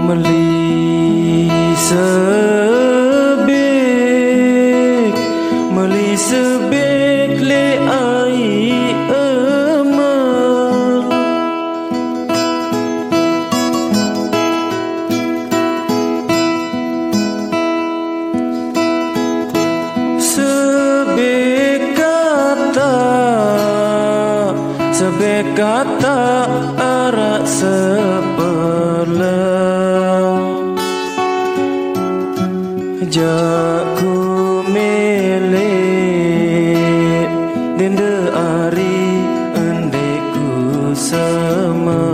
Meli sebek le ai ema sebek kata arak sepelang jakku melek dende ari endeku sama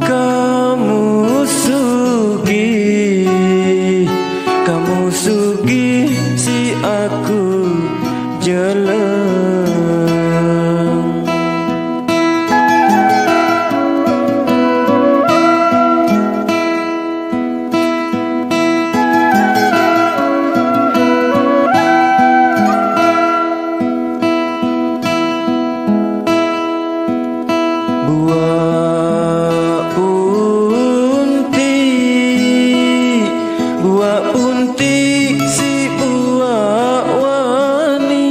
kamu sugi si aku jelek buah punti si buah wani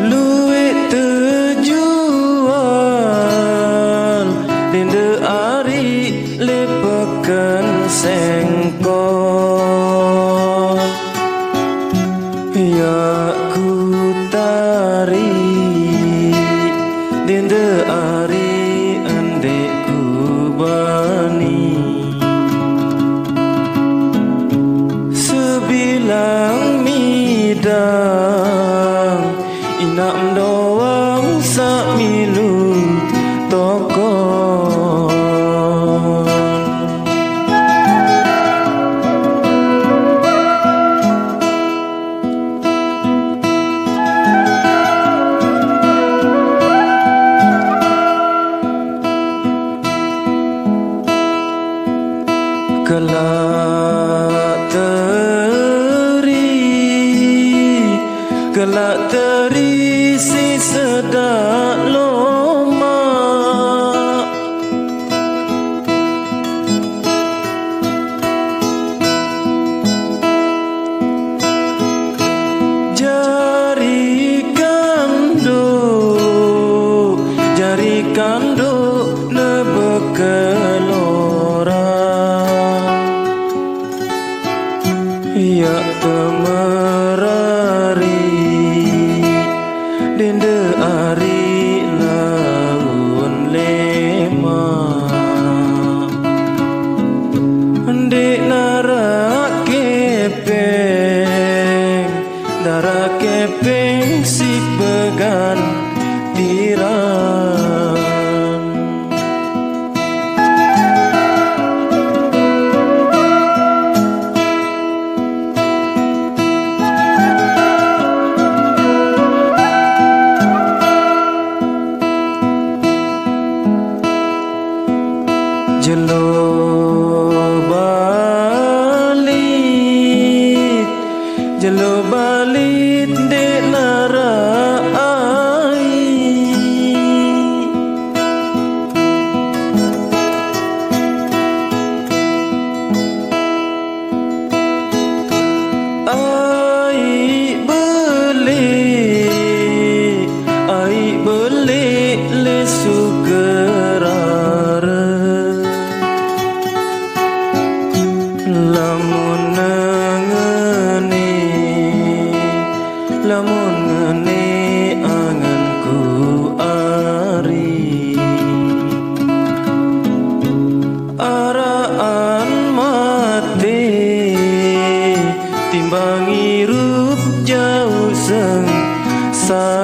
luwih terjual dende ari lepekan sengkol ya ku tari dende ari endeku bani sebilang midang inak doang sak milu tokon kelak teri si sedak loma jari kando nebekelora ya temerari dende ari laun lema ndek narak kepeng darak kepeng si pegan tiran jelo balit dek nara ai beli le sukerara lamun ngene anganku ari araan mati timbang irup jauh sengsara